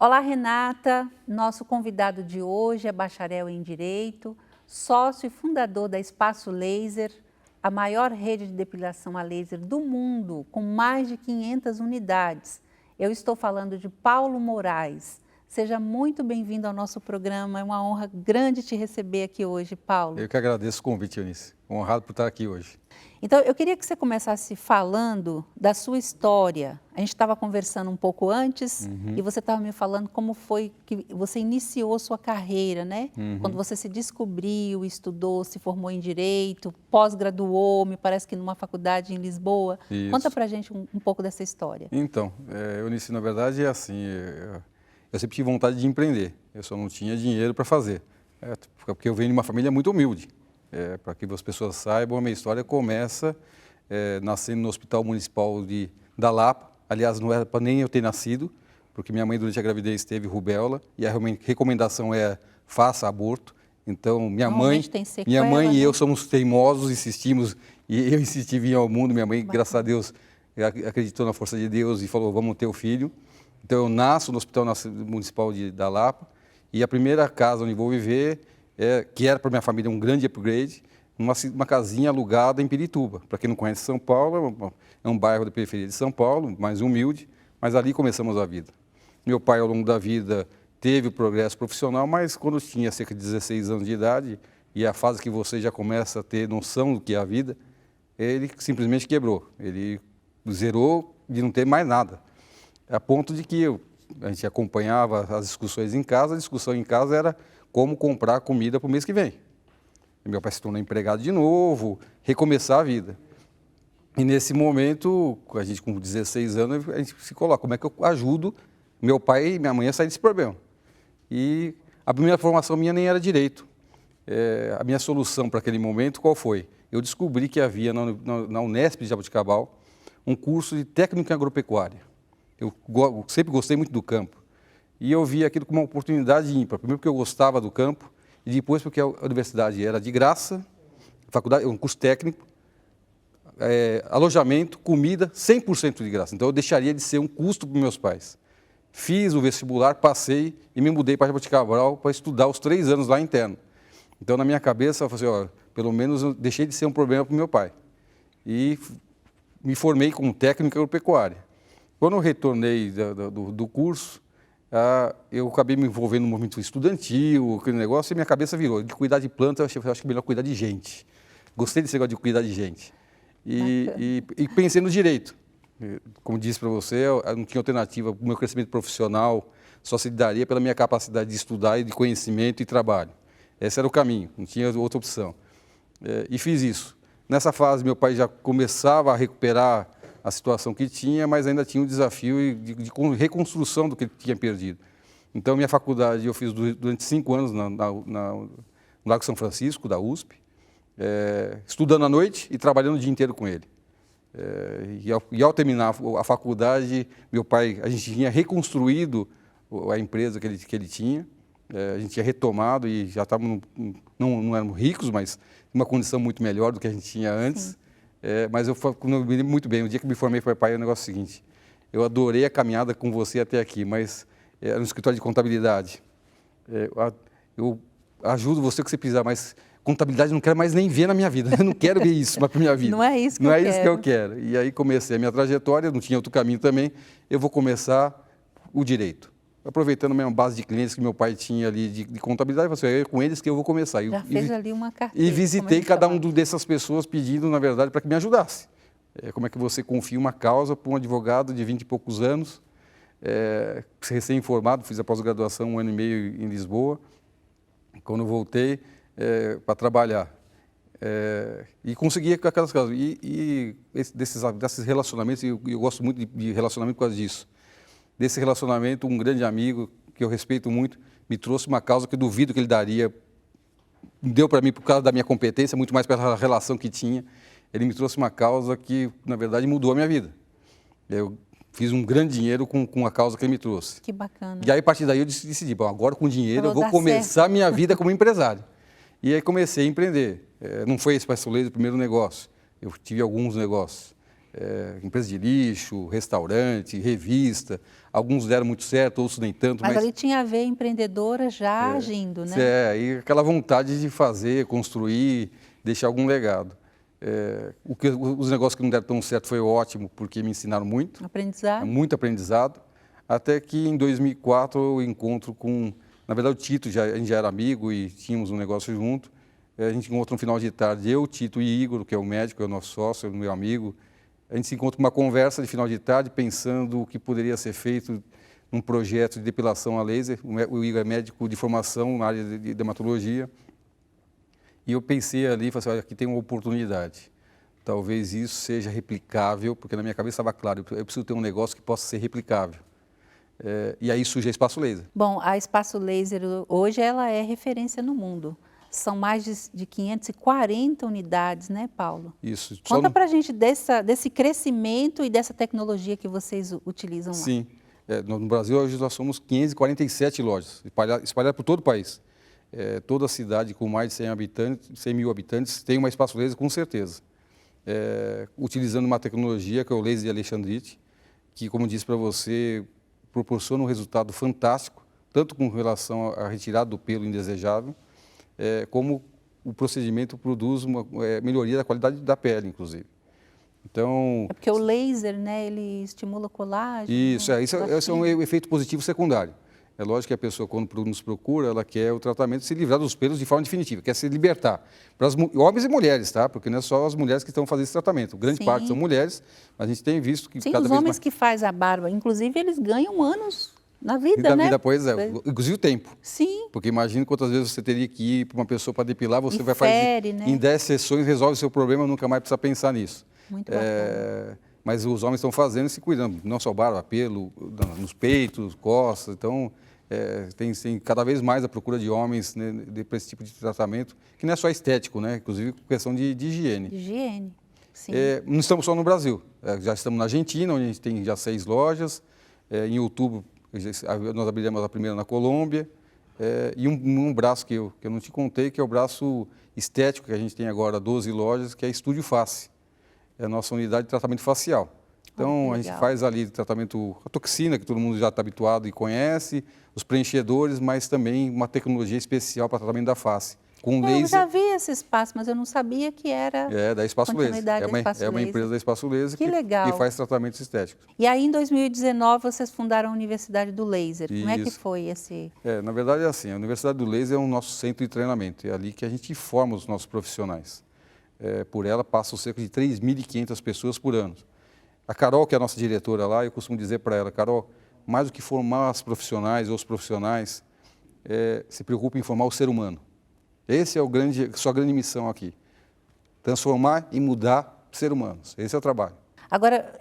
Olá, Renata. Nosso convidado de hoje é bacharel em Direito, sócio e fundador da Espaço Laser, a maior rede de depilação a laser do mundo, com mais de 500 unidades. Eu estou falando de Paulo Moraes. Seja muito bem-vindo ao nosso programa. É uma honra grande te receber aqui hoje, Paulo. Eu que agradeço o convite, Eunice. Honrado por estar aqui hoje. Então, eu queria que você começasse falando da sua história. A gente estava conversando um pouco antes e você estava me falando como foi que você iniciou sua carreira, né? Quando você se descobriu, estudou, se formou em Direito, pós-graduou, me parece que numa faculdade em Lisboa. Isso. Conta pra gente um pouco dessa história. Então, Eunice, na verdade é assim, eu sempre tive vontade de empreender, eu só não tinha dinheiro para fazer, porque eu venho de uma família muito humilde. Para que as pessoas saibam, a minha história começa nascendo no Hospital Municipal da Lapa. Aliás, não era para nem eu ter nascido, porque minha mãe durante a gravidez teve rubéola e a recomendação é faça aborto. Então, minha mãe e eu somos teimosos, insistimos, e eu insisti em vir ao mundo. Minha mãe, graças a Deus, acreditou na força de Deus e falou, vamos ter o filho. Então, eu nasço no Hospital Municipal da Lapa e a primeira casa onde vou viver que era para minha família um grande upgrade, uma casinha alugada em Pirituba. Para quem não conhece São Paulo, é um bairro da periferia de São Paulo, mais humilde, mas ali começamos a vida. Meu pai, ao longo da vida, teve o progresso profissional, mas quando tinha cerca de 16 anos de idade, e é a fase que você já começa a ter noção do que é a vida, ele simplesmente quebrou. Ele zerou de não ter mais nada. A ponto de que a gente acompanhava as discussões em casa, a discussão em casa era como comprar comida para o mês que vem. E meu pai se tornou empregado de novo, recomeçar a vida. E nesse momento, a gente com 16 anos, a gente se coloca, como é que eu ajudo meu pai e minha mãe a sair desse problema? E a primeira formação minha nem era direito. A minha solução para aquele momento, qual foi? Eu descobri que havia na Unesp de Jaboticabal um curso de técnico em agropecuária. Eu sempre gostei muito do campo. E eu vi aquilo como uma oportunidade ímpar, primeiro porque eu gostava do campo, e depois porque a universidade era de graça, faculdade, um curso técnico, alojamento, comida, 100% de graça. Então eu deixaria de ser um custo para meus pais. Fiz o vestibular, passei e me mudei para Jaboticabal para estudar os 3 anos lá interno. Então na minha cabeça eu falei assim, pelo menos eu deixei de ser um problema para o meu pai. E me formei como técnico em agropecuária. Quando eu retornei do curso, eu acabei me envolvendo no movimento estudantil, aquele negócio, e minha cabeça virou. De cuidar de planta, eu acho que é melhor cuidar de gente. Gostei desse negócio de cuidar de gente. E pensei no direito. Como disse para você, eu não tinha alternativa. O meu crescimento profissional só se daria pela minha capacidade de estudar e de conhecimento e trabalho. Esse era o caminho, não tinha outra opção. E fiz isso. Nessa fase, meu pai já começava a recuperar a situação que tinha, mas ainda tinha um desafio de reconstrução do que ele tinha perdido. Então, minha faculdade eu fiz durante 5 anos no Lago São Francisco, da USP, estudando à noite e trabalhando o dia inteiro com ele. E ao terminar a faculdade, meu pai, a gente tinha reconstruído a empresa que ele tinha, a gente tinha retomado e já estávamos, não éramos ricos, mas uma condição muito melhor do que a gente tinha antes. Mas eu me lembro muito bem, o dia que me formei para pai, é o negócio seguinte, eu adorei a caminhada com você até aqui, mas era no escritório de contabilidade. Eu ajudo você o que você precisar, mas contabilidade eu não quero mais nem ver na minha vida, eu não quero ver isso para a minha vida. Não é isso que eu quero. E aí comecei a minha trajetória, não tinha outro caminho também, eu vou começar o direito. Aproveitando a mesma base de clientes que meu pai tinha ali de contabilidade, eu falei, é com eles que eu vou começar. Já fez ali uma carteira. E visitei cada uma dessas pessoas pedindo, na verdade, para que me ajudasse. Como é que você confia uma causa para um advogado de 20 e poucos anos, recém-formado, fiz a pós-graduação 1 ano e meio em Lisboa, quando voltei para trabalhar. E consegui aquelas causas. E desses relacionamentos, eu gosto muito de relacionamento por causa disso. Desse relacionamento, um grande amigo, que eu respeito muito, me trouxe uma causa que eu duvido que ele daria, deu para mim por causa da minha competência, muito mais pela relação que tinha. Ele me trouxe uma causa que, na verdade, mudou a minha vida. Eu fiz um grande dinheiro com a causa que ele me trouxe. Que bacana. E aí, a partir daí, eu decidi, bom, agora com dinheiro eu vou começar a minha vida como empresário. E aí comecei a empreender. Não foi esse Espaço Laser o primeiro negócio, eu tive alguns negócios. empresa de lixo, restaurante, revista. Alguns deram muito certo, outros nem tanto. Mas ali tinha a veia empreendedora já agindo, né? E aquela vontade de fazer, construir, deixar algum legado. Os negócios que não deram tão certo foi ótimo, porque me ensinaram muito. Aprendizado. Muito aprendizado. Até que em 2004 eu encontro com... Na verdade, o Tito, a gente já era amigo e tínhamos um negócio junto. A gente encontra um final de tarde, eu, Tito e Igor, que é o médico, é o nosso sócio, é o meu amigo. A gente se encontra com uma conversa de final de tarde, pensando o que poderia ser feito num projeto de depilação a laser. O Igor é médico de formação na área de dermatologia. E eu pensei ali, falei assim, olha, aqui tem uma oportunidade. Talvez isso seja replicável, porque na minha cabeça estava claro, eu preciso ter um negócio que possa ser replicável. E aí surge a Espaço Laser. Bom, a Espaço Laser hoje ela é referência no mundo. São mais de 540 unidades, né, Paulo? Isso. Conta pra gente desse crescimento e dessa tecnologia que vocês utilizam lá. Sim. No Brasil, hoje nós somos 547 lojas, espalhadas por todo o país. Toda cidade com mais de 100 mil habitantes tem uma Espaço Laser, com certeza. Utilizando uma tecnologia que é o laser de Alexandrite, que, como disse para você, proporciona um resultado fantástico, tanto com relação à retirada do pelo indesejável, como o procedimento produz uma melhoria da qualidade da pele, inclusive. Então, porque o laser, né, ele estimula o colágeno. Isso, esse é um efeito positivo secundário. É lógico que a pessoa, quando nos procura, ela quer o tratamento, se livrar dos pelos de forma definitiva, quer se libertar. Para homens e mulheres, tá? Porque não é só as mulheres que estão fazendo esse tratamento. Grande parte são mulheres, mas a gente tem visto que cada vez mais... Sim, os homens que fazem a barba, inclusive, eles ganham anos na vida, né? Pois é, inclusive o tempo. Sim. Porque imagina quantas vezes você teria que ir para uma pessoa para depilar, você vai fazer, né? Em 10 sessões, resolve o seu problema, nunca mais precisa pensar nisso. Muito bacana. Mas os homens estão fazendo e se cuidando, não só barba, pelo, nos peitos, costas, então... tem cada vez mais a procura de homens, né, para esse tipo de tratamento, que não é só estético, né? Inclusive questão de higiene. De higiene, sim. Não estamos só no Brasil, já estamos na Argentina, onde a gente tem já 6 lojas. Em outubro, nós abriremos a primeira na Colômbia. E um braço que eu não te contei, que é o braço estético, que a gente tem agora 12 lojas, que é Estúdio Face. É a nossa unidade de tratamento facial. Então, a gente faz ali tratamento, a toxina, que todo mundo já está habituado e conhece, os preenchedores, mas também uma tecnologia especial para tratamento da face. Com laser. Eu já vi esse espaço, mas eu não sabia que era da Espaço Laser. É uma empresa da Espaço Laser que faz tratamentos estéticos. E aí, em 2019, vocês fundaram a Universidade do Laser. Como é que foi esse... Na verdade é assim, a Universidade do Laser é o nosso centro de treinamento. É ali que a gente forma os nossos profissionais. Por ela passam cerca de 3.500 pessoas por ano. A Carol, que é a nossa diretora lá, eu costumo dizer para ela, Carol, mais do que formar as profissionais ou os profissionais, se preocupe em formar o ser humano. Esse é sua grande missão aqui. Transformar e mudar ser humanos. Esse é o trabalho. Agora,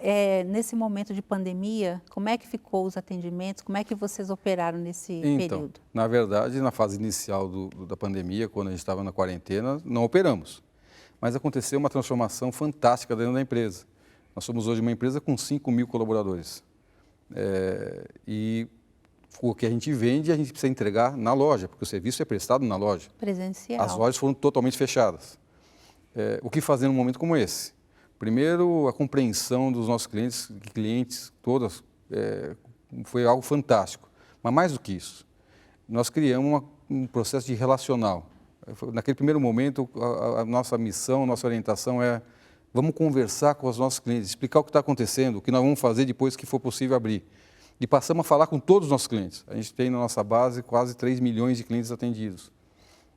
nesse momento de pandemia, como é que ficou os atendimentos? Como é que vocês operaram nesse período? Na verdade, na fase inicial da pandemia, quando a gente estava na quarentena, não operamos. Mas aconteceu uma transformação fantástica dentro da empresa. Nós somos hoje uma empresa com 5 mil colaboradores. E o que a gente vende, a gente precisa entregar na loja, porque o serviço é prestado na loja. Presencial. As lojas foram totalmente fechadas. O que fazer num momento como esse? Primeiro, a compreensão dos nossos clientes todas, foi algo fantástico. Mas mais do que isso, nós criamos um processo de relacional. Naquele primeiro momento, a nossa missão, a nossa orientação vamos conversar com os nossos clientes, explicar o que está acontecendo, o que nós vamos fazer depois que for possível abrir. E passamos a falar com todos os nossos clientes. A gente tem na nossa base quase 3 milhões de clientes atendidos.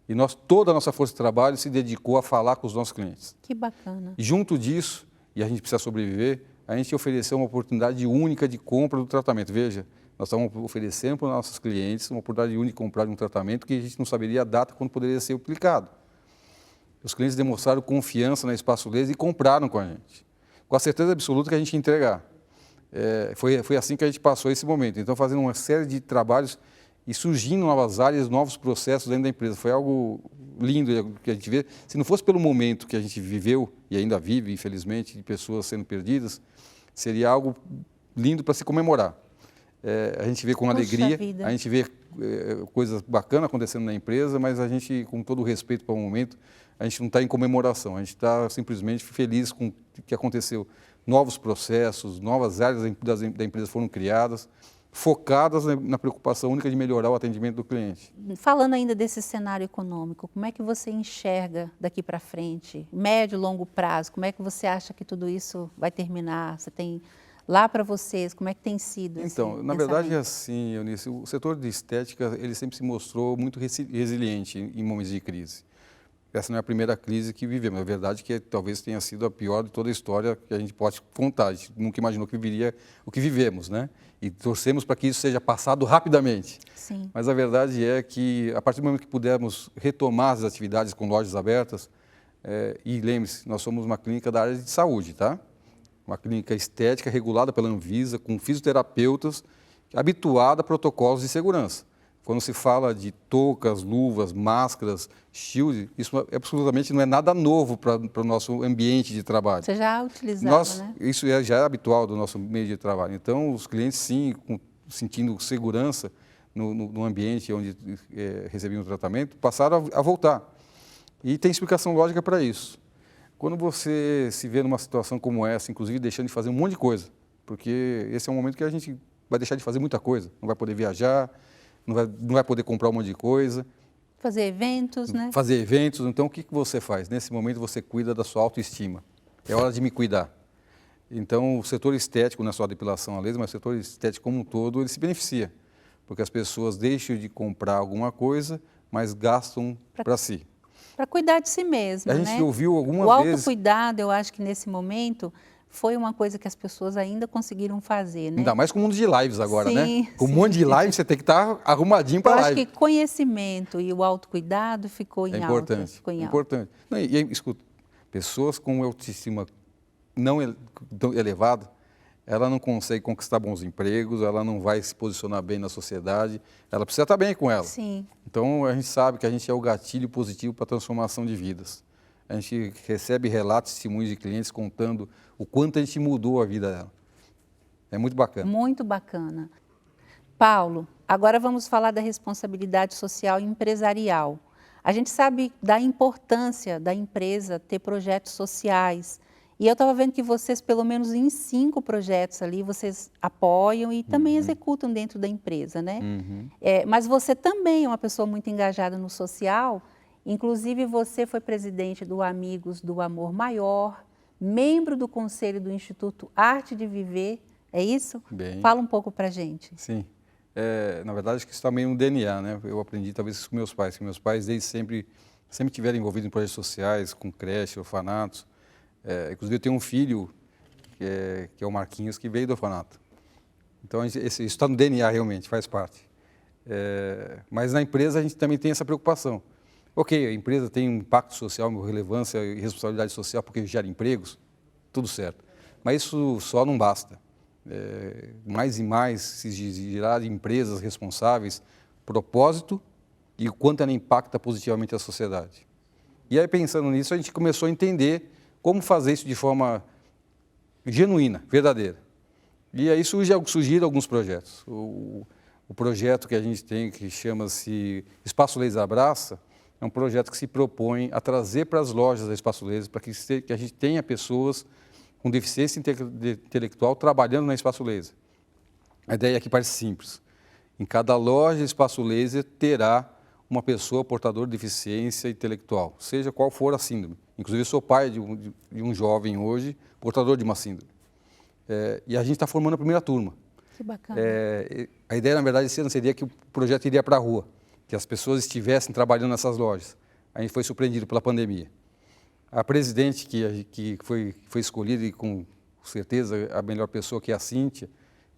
E toda a nossa força de trabalho se dedicou a falar com os nossos clientes. Que bacana. E junto disso, e a gente precisa sobreviver, a gente ofereceu uma oportunidade única de compra do tratamento. Veja, nós estamos oferecendo para os nossos clientes uma oportunidade única de comprar um tratamento que a gente não saberia a data quando poderia ser aplicado. Os clientes demonstraram confiança na Espaço Laser e compraram com a gente, com a certeza absoluta que a gente ia entregar. Foi assim que a gente passou esse momento. Então, fazendo uma série de trabalhos e surgindo novas áreas, novos processos dentro da empresa. Foi algo lindo que a gente vê. Se não fosse pelo momento que a gente viveu, e ainda vive, infelizmente, de pessoas sendo perdidas, seria algo lindo para se comemorar. A gente vê com alegria, a gente vê coisas bacanas acontecendo na empresa, mas a gente, com todo o respeito para o momento, a gente não está em comemoração, a gente está simplesmente feliz com o que aconteceu, novos processos, novas áreas da empresa foram criadas, focadas na preocupação única de melhorar o atendimento do cliente. Falando ainda desse cenário econômico, como é que você enxerga daqui para frente, médio e longo prazo, como é que você acha que tudo isso vai terminar? Você tem lá para vocês, como é que tem sido esse Então, na pensamento? verdade é assim, Eunice, o setor de estética, ele sempre se mostrou muito resiliente em momentos de crise. Essa não é a primeira crise que vivemos, é verdade que talvez tenha sido a pior de toda a história que a gente pode contar, a gente nunca imaginou que viveria o que vivemos, né? E torcemos para que isso seja passado rapidamente. Sim. Mas a verdade é que, a partir do momento que pudermos retomar as atividades com lojas abertas, e lembre-se, nós somos uma clínica da área de saúde, tá? Uma clínica estética regulada pela Anvisa, com fisioterapeutas, habituada a protocolos de segurança. Quando se fala de toucas, luvas, máscaras, shield, isso absolutamente não é nada novo para o nosso ambiente de trabalho. Você já utilizava, né? Isso já é habitual do nosso meio de trabalho. Então, os clientes, sim, sentindo segurança no ambiente onde recebiam o tratamento, passaram a voltar. E tem explicação lógica para isso. Quando você se vê numa situação como essa, inclusive deixando de fazer um monte de coisa, porque esse é um momento que a gente vai deixar de fazer muita coisa, não vai poder viajar, não vai poder comprar um monte de coisa. Fazer eventos, né? Fazer eventos. Então, o que você faz? Nesse momento, você cuida da sua autoestima. É hora de me cuidar. Então, o setor estético, não é só a depilação a laser, mas o setor estético como um todo, ele se beneficia. Porque as pessoas deixam de comprar alguma coisa, mas gastam para si. Para cuidar de si mesmo, A gente ouviu alguma O vez... autocuidado, eu acho que nesse momento foi uma coisa que as pessoas ainda conseguiram fazer, né? Ainda mais com o mundo de lives agora, Sim, né? Com um sim. monte de lives, você tem que estar arrumadinho para Eu a acho live. que conhecimento e o autocuidado ficou em É alta. importante, Ficou em alta. importante. Não, e aí, escuta, pessoas com autoestima não tão elevada, ela não consegue conquistar bons empregos, ela não vai se posicionar bem na sociedade, ela precisa estar bem com ela. Sim. Então, a gente sabe que a gente é o gatilho positivo para a transformação de vidas. A gente recebe relatos, testemunhos de clientes contando o quanto a gente mudou a vida dela. É muito bacana. Muito bacana. Paulo, agora vamos falar da responsabilidade social e empresarial. A gente sabe da importância da empresa ter projetos sociais. E eu estava vendo que vocês, pelo menos em 5 projetos ali, vocês apoiam e também executam dentro da empresa, né? Mas você também é uma pessoa muito engajada no social. Inclusive, você foi presidente do Amigos do Amor Maior, membro do conselho do Instituto Arte de Viver, é isso? Bem. Fala um pouco para a gente. Sim. Na verdade, acho que isso está meio no DNA, né? Eu aprendi talvez isso com meus pais, que meus pais desde sempre estiveram envolvidos em projetos sociais, com creche, orfanatos. Inclusive, eu tenho um filho, que é o Marquinhos, que veio do orfanato. Então, isso está no DNA realmente, faz parte. Mas na empresa a gente também tem essa preocupação. Ok, a empresa tem um impacto social, uma relevância e responsabilidade social porque gera empregos, tudo certo. Mas isso só não basta. Mais e mais se gerar empresas responsáveis, propósito e o quanto ela impacta positivamente a sociedade. E aí, pensando nisso, a gente começou a entender como fazer isso de forma genuína, verdadeira. E aí surgiram alguns projetos. O projeto que a gente tem, que chama-se Espaço Laser Abraça, é um projeto que se propõe a trazer para as lojas da Espaço Laser, para que a gente tenha pessoas com deficiência intelectual trabalhando na Espaço Laser. A ideia aqui parece simples. Em cada loja Espaço Laser terá uma pessoa portadora de deficiência intelectual, seja qual for a síndrome. Inclusive, eu sou pai de um jovem hoje, portador de uma síndrome. E a gente está formando a primeira turma. Que bacana. A ideia, na verdade, esse ano seria que o projeto iria para a rua, que as pessoas estivessem trabalhando nessas lojas. A gente foi surpreendido pela pandemia. A presidente que foi escolhida, e com certeza a melhor pessoa, que é a Cíntia,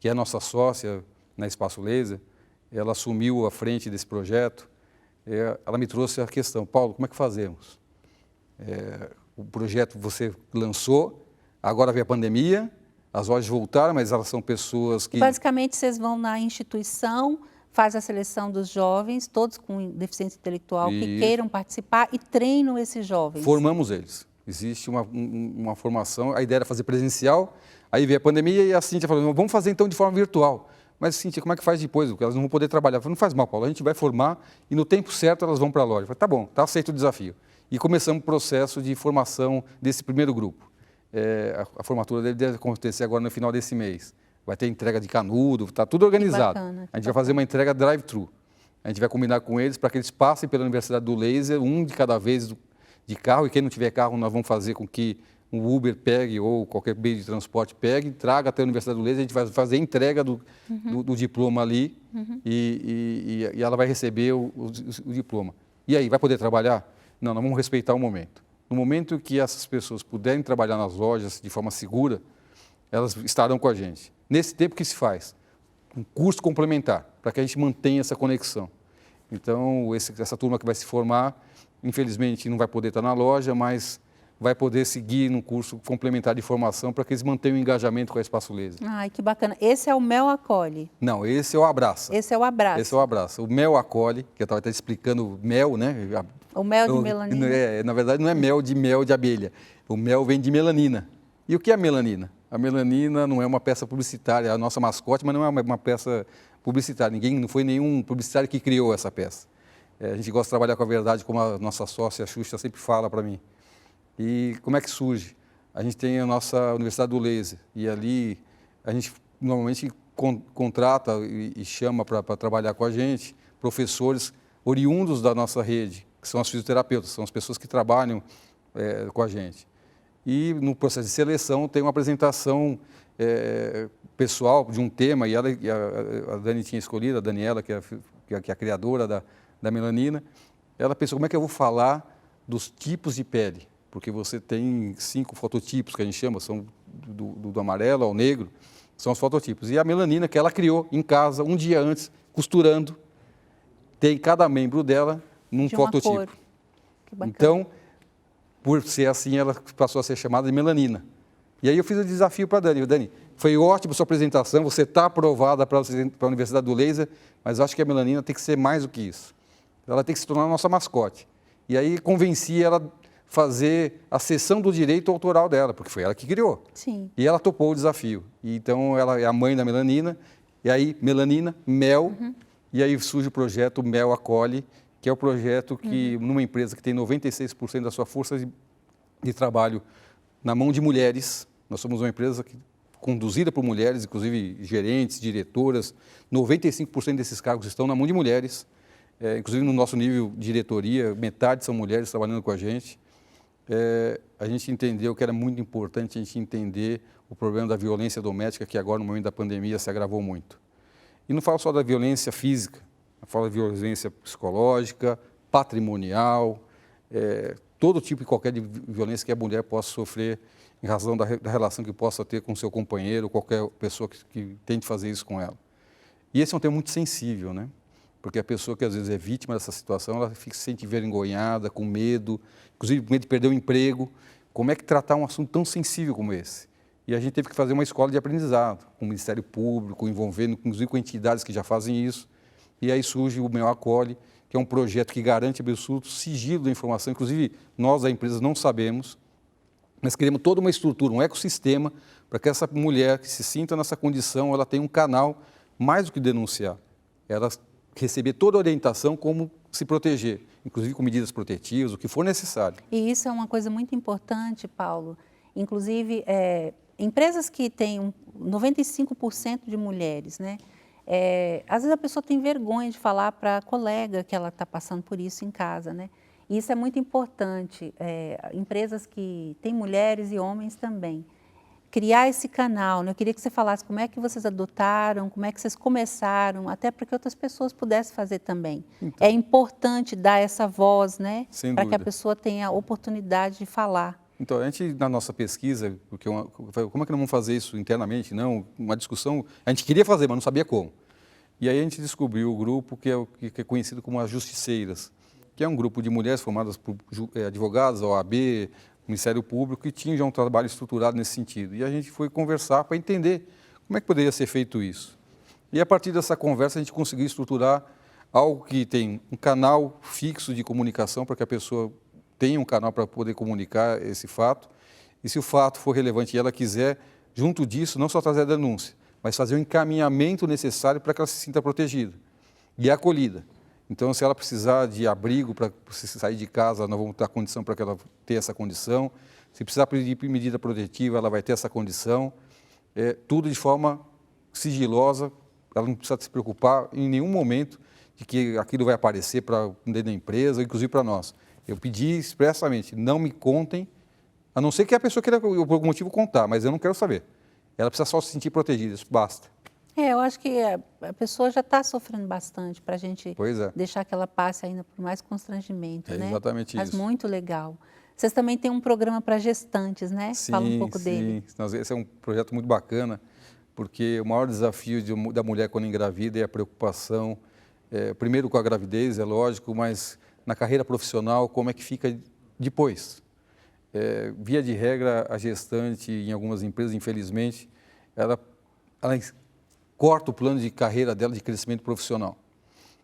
que é a nossa sócia na Espaço Laser, ela assumiu a frente desse projeto. Ela me trouxe a questão: Paulo, como é que fazemos? O projeto você lançou, agora veio a pandemia, as lojas voltaram, mas elas são pessoas que... Basicamente, vocês vão na instituição, faz a seleção dos jovens, todos com deficiência intelectual, que queiram participar e treinam esses jovens. Formamos eles. Existe uma formação, a ideia era fazer presencial, aí veio a pandemia e a Cíntia falou: vamos fazer então de forma virtual. Mas, Cíntia, como é que faz depois? Porque elas não vão poder trabalhar. Eu falei: não faz mal, Paulo, a gente vai formar e no tempo certo elas vão para a loja. Eu falei: tá bom, tá aceito o desafio. E começamos o processo de formação desse primeiro grupo. a formatura dele deve acontecer agora no final desse mês. Vai ter entrega de canudo, está tudo organizado. Bacana, a gente vai fazer uma entrega drive-thru. A gente vai combinar com eles para que eles passem pela Universidade do Laser, um de cada vez de carro, e quem não tiver carro, nós vamos fazer com que um Uber pegue ou qualquer meio de transporte pegue, traga até a Universidade do Laser, a gente vai fazer a entrega do diploma ali e ela vai receber o diploma. E aí, vai poder trabalhar? Não, nós vamos respeitar o momento. No momento que essas pessoas puderem trabalhar nas lojas de forma segura, elas estarão com a gente. Nesse tempo que se faz um curso complementar, para que a gente mantenha essa conexão. Então, essa turma que vai se formar, infelizmente não vai poder estar na loja, mas vai poder seguir num curso complementar de formação para que eles mantenham o engajamento com a Espaço Laser. Ai, que bacana. Esse é o Mel Acolhe? Não, esse é o Abraça. Esse é o Abraça. Esse é o Abraça. O Mel Acolhe, que eu estava até explicando, mel, né? O mel de melanina. Na verdade, não é mel de abelha. O mel vem de melanina. E o que é a melanina? A melanina não é uma peça publicitária, é a nossa mascote, mas não é uma peça publicitária. Não foi nenhum publicitário que criou essa peça. A gente gosta de trabalhar com a verdade, como a nossa sócia, a Xuxa, sempre fala para mim. E como é que surge? A gente tem a nossa Universidade do Laser, e ali a gente normalmente contrata e chama para trabalhar com a gente professores oriundos da nossa rede, que são as fisioterapeutas, são as pessoas que trabalham com a gente. E no processo de seleção tem uma apresentação pessoal de um tema, e a Dani tinha escolhido, a Daniela, que é a criadora da melanina, ela pensou, como é que eu vou falar dos tipos de pele? Porque você tem 5 fototipos, que a gente chama, são do amarelo ao negro, são os fototipos. E a melanina que ela criou em casa, um dia antes, costurando, tem cada membro dela num de uma fototipo. Cor. Que bacana. Então, por ser assim, ela passou a ser chamada de melanina. E aí eu fiz o desafio para a Dani. Dani, foi ótima a sua apresentação, você está aprovada para a Universidade do Laser, mas acho que a melanina tem que ser mais do que isso. Ela tem que se tornar a nossa mascote. E aí convenci ela a fazer a cessão do direito autoral dela, porque foi ela que criou. Sim. E ela topou o desafio. E então ela é a mãe da melanina, e aí melanina, mel, e aí surge o projeto Mel Acolhe, que é o projeto que, numa empresa que tem 96% da sua força de trabalho na mão de mulheres, nós somos uma empresa conduzida por mulheres, inclusive gerentes, diretoras, 95% desses cargos estão na mão de mulheres, inclusive no nosso nível de diretoria, metade são mulheres trabalhando com a gente. A gente entendeu que era muito importante a gente entender o problema da violência doméstica, que agora, no momento da pandemia, se agravou muito. E não falo só da violência física, falo da violência psicológica, patrimonial, todo tipo e qualquer de violência que a mulher possa sofrer em razão da relação que possa ter com seu companheiro, qualquer pessoa que tente fazer isso com ela. E esse é um tema muito sensível, né? Porque a pessoa que às vezes é vítima dessa situação, ela se sente envergonhada, com medo, inclusive com medo de perder o emprego. Como é que tratar um assunto tão sensível como esse? E a gente teve que fazer uma escola de aprendizado, com o Ministério Público, envolvendo, inclusive com entidades que já fazem isso. E aí surge o Mel Acolhe, que é um projeto que garante absoluto sigilo da informação. Inclusive, nós da empresa não sabemos, mas queremos toda uma estrutura, um ecossistema, para que essa mulher que se sinta nessa condição, ela tenha um canal mais do que denunciar. Ela receber toda a orientação como se proteger, inclusive com medidas protetivas, o que for necessário. E isso é uma coisa muito importante, Paulo. Inclusive, empresas que têm 95% de mulheres, né? Às vezes a pessoa tem vergonha de falar para a colega que ela está passando por isso em casa, né? E isso é muito importante. Empresas que têm mulheres e homens também. Criar esse canal, né? Eu queria que você falasse como é que vocês adotaram, como é que vocês começaram, até para que outras pessoas pudessem fazer também. Então, é importante dar essa voz, né? Para que a pessoa tenha a oportunidade de falar. Então, a gente, na nossa pesquisa, porque como é que nós vamos fazer isso internamente? Não, uma discussão, a gente queria fazer, mas não sabia como. E aí a gente descobriu o grupo que é conhecido como as Justiceiras, que é um grupo de mulheres formadas por advogados, OAB, Ministério Público, que tinham já um trabalho estruturado nesse sentido. E a gente foi conversar para entender como é que poderia ser feito isso. E a partir dessa conversa a gente conseguiu estruturar algo que tem um canal fixo de comunicação para que a pessoa tenha um canal para poder comunicar esse fato. E se o fato for relevante e ela quiser, junto disso, não só trazer a denúncia, mas fazer o encaminhamento necessário para que ela se sinta protegida e acolhida. Então, se ela precisar de abrigo para sair de casa, nós vamos dar condição para que ela tenha essa condição. Se precisar pedir medida protetiva, ela vai ter essa condição. Tudo de forma sigilosa, ela não precisa se preocupar em nenhum momento de que aquilo vai aparecer para dentro da empresa, inclusive para nós. Eu pedi expressamente, não me contem, a não ser que a pessoa queira, por algum motivo, contar, mas eu não quero saber. Ela precisa só se sentir protegida, isso basta. Eu acho que a pessoa já está sofrendo bastante para a gente deixar que ela passe ainda por mais constrangimento, né? Exatamente Mas isso. muito legal. Vocês também têm um programa para gestantes, né? Sim, fala um pouco dele. Esse é um projeto muito bacana, porque o maior desafio da mulher quando engravida é a preocupação, primeiro com a gravidez, é lógico, mas na carreira profissional, como é que fica depois. Via de regra, a gestante, em algumas empresas, infelizmente, ela corta o plano de carreira dela de crescimento profissional.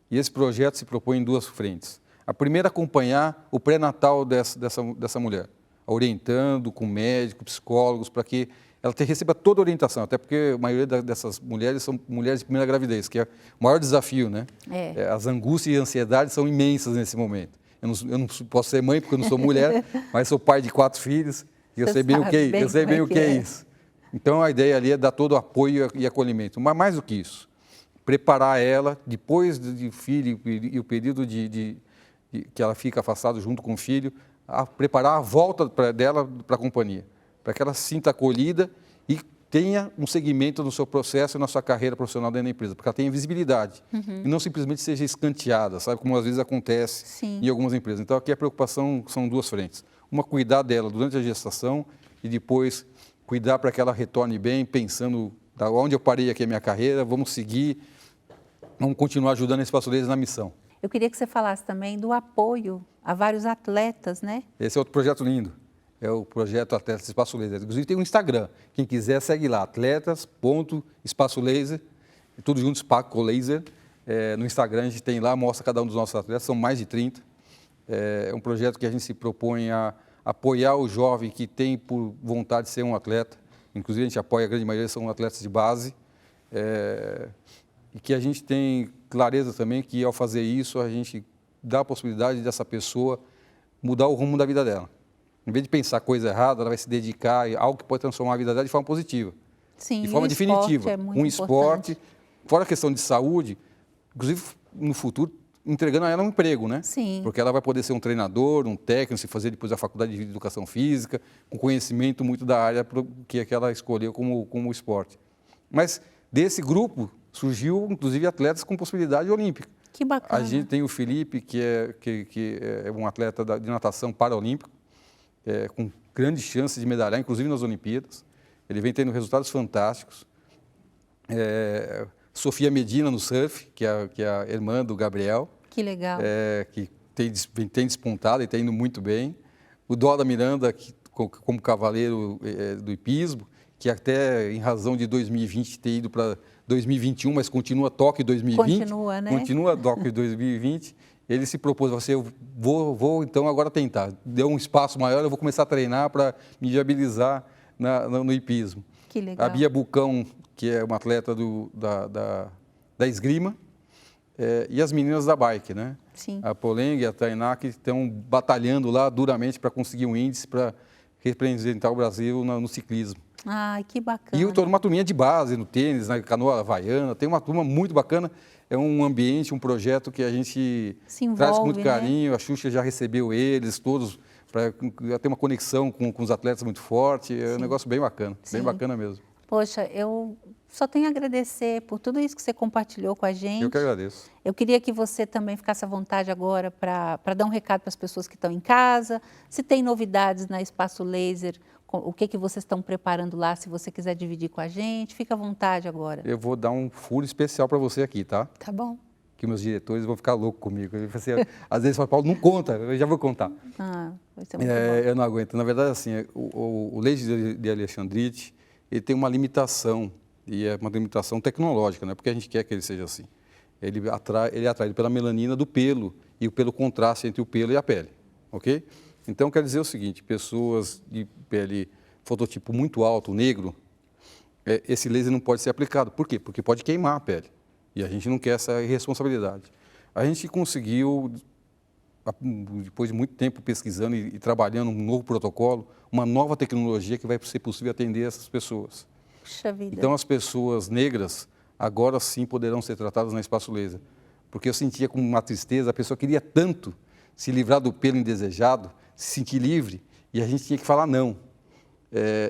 E esse projeto se propõe em duas frentes. A primeira, acompanhar o pré-natal dessa mulher, orientando com médicos, psicólogos, para que ela receba toda a orientação, até porque a maioria dessas mulheres são mulheres de primeira gravidez, que é o maior desafio, né? As angústias e ansiedades são imensas nesse momento. Eu não posso ser mãe porque eu não sou mulher, mas sou pai de 4 filhos e eu sei bem o que é isso. Então, a ideia ali é dar todo o apoio e acolhimento. Mas, mais do que isso, preparar ela, depois do filho e o período que ela fica afastada junto com o filho, preparar a volta dela para a companhia, para que ela se sinta acolhida e tenha um segmento no seu processo e na sua carreira profissional dentro da empresa, porque ela tenha visibilidade e não simplesmente seja escanteada, sabe, como às vezes acontece em algumas empresas. Então, aqui a preocupação são duas frentes. Uma, cuidar dela durante a gestação e depois cuidar para que ela retorne bem, pensando da onde eu parei aqui a minha carreira, vamos seguir, vamos continuar ajudando a Espaço Laser na missão. Eu queria que você falasse também do apoio a vários atletas, né? Esse é outro projeto lindo, é o projeto Atletas Espaço Laser. Inclusive tem um Instagram, quem quiser segue lá, atletas.espacolaser, tudo junto, Spaco Laser. No Instagram a gente tem lá, mostra cada um dos nossos atletas, são mais de 30. É um projeto que a gente se propõe a apoiar o jovem que tem por vontade de ser um atleta. Inclusive, a gente apoia, a grande maioria são atletas de base. E que a gente tem clareza também que, ao fazer isso, a gente dá a possibilidade dessa pessoa mudar o rumo da vida dela. Em vez de pensar coisa errada, ela vai se dedicar a algo que pode transformar a vida dela de forma positiva. Sim, de forma definitiva. É muito esporte, fora a questão de saúde, inclusive, no futuro, entregando a ela um emprego, né? Sim. Porque ela vai poder ser um treinador, um técnico, se fazer depois a faculdade de educação física, com conhecimento muito da área que ela escolheu como esporte. Mas desse grupo surgiu, inclusive, atletas com possibilidade olímpica. Que bacana. A gente tem o Felipe, que é um atleta de natação paralímpico, com grandes chances de medalhar, inclusive nas Olimpíadas. Ele vem tendo resultados fantásticos. Sofia Medina no surf, que é a irmã do Gabriel. Que legal. Que tem despontado e está indo muito bem. O Doda Miranda, como cavaleiro do hipismo, que até em razão de 2020 ter ido para 2021, mas continua Tóquio 2020. Continua, né? Continua Tóquio 2020. Ele se propôs, eu vou então agora tentar. Deu um espaço maior, eu vou começar a treinar para me viabilizar no hipismo. Que legal. A Bia Bucão, que é uma atleta da esgrima, e as meninas da bike, né? Sim. A Poleng e a Tainá, que estão batalhando lá duramente para conseguir um índice para representar o Brasil no ciclismo. Ai, que bacana. E toda uma turminha de base no tênis, na canoa havaiana, tem uma turma muito bacana. É um ambiente, um projeto que a gente traz com muito carinho. Né? A Xuxa já recebeu eles todos para ter uma conexão com os atletas muito forte. É um negócio bem bacana, bem bacana mesmo. Poxa, eu só tenho a agradecer por tudo isso que você compartilhou com a gente. Eu que agradeço. Eu queria que você também ficasse à vontade agora para dar um recado para as pessoas que estão em casa. Se tem novidades na Espaço Laser, o que vocês estão preparando lá, se você quiser dividir com a gente, fica à vontade agora. Eu vou dar um furo especial para você aqui, tá? Tá bom. Que meus diretores vão ficar loucos comigo. Às vezes fala, Paulo, não conta, eu já vou contar. Vai ser muito bom. Eu não aguento. Na verdade, assim, o laser de Alexandrite, ele tem uma limitação, e é uma limitação tecnológica, né? Porque a gente quer que ele seja assim. Ele é atraído pela melanina do pelo e pelo contraste entre o pelo e a pele, ok? Então, quer dizer o seguinte, pessoas de pele fototipo muito alto, negro, esse laser não pode ser aplicado. Por quê? Porque pode queimar a pele. E a gente não quer essa irresponsabilidade. A gente conseguiu, depois de muito tempo pesquisando e trabalhando um novo protocolo, uma nova tecnologia que vai ser possível atender essas pessoas. Puxa vida. Então, as pessoas negras agora sim poderão ser tratadas na Espaço Laser. Porque eu sentia com uma tristeza, a pessoa queria tanto se livrar do pelo indesejado, se sentir livre, e a gente tinha que falar não.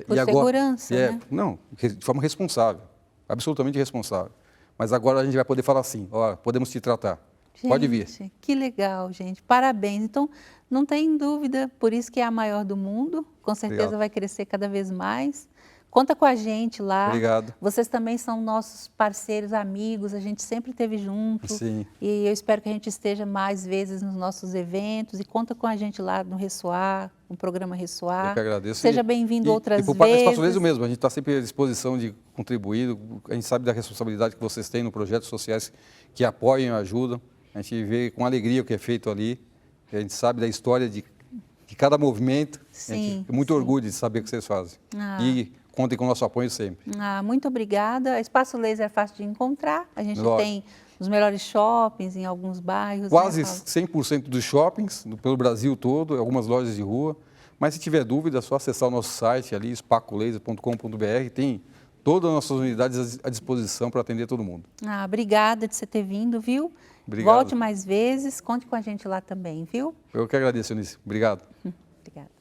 Por segurança, né? Não, de forma responsável, absolutamente responsável. Mas agora a gente vai poder falar assim, ó, podemos te tratar, pode vir. Gente, que legal, gente. Parabéns. Então, não tem dúvida, por isso que é a maior do mundo. Com certeza Obrigado. vai crescer cada vez mais. Conta com a gente lá. Obrigado. Vocês também são nossos parceiros, amigos, a gente sempre esteve junto. Sim. E eu espero que a gente esteja mais vezes nos nossos eventos. E conta com a gente lá no Ressoar, no programa Ressoar. Eu que agradeço. Seja bem-vindo outras vezes. E por parte do Espaço Laser mesmo, a gente está sempre à disposição de contribuir. A gente sabe da responsabilidade que vocês têm no projetos sociais que apoiam e ajudam. A gente vê com alegria o que é feito ali. A gente sabe da história de cada movimento. Sim, a gente tem muito orgulho de saber o que vocês fazem. E contem com o nosso apoio sempre. Muito obrigada. Espaço Laser é fácil de encontrar. A gente tem os melhores shoppings em alguns bairros. Quase né, 100% dos shoppings, pelo Brasil todo, algumas lojas de rua. Mas se tiver dúvida, é só acessar o nosso site ali, spacolaser.com.br. Tem todas as nossas unidades à disposição para atender todo mundo. Obrigada de você ter vindo, viu? Obrigado. Volte mais vezes, conte com a gente lá também, viu? Eu que agradeço, Eunice. Obrigado. Obrigada.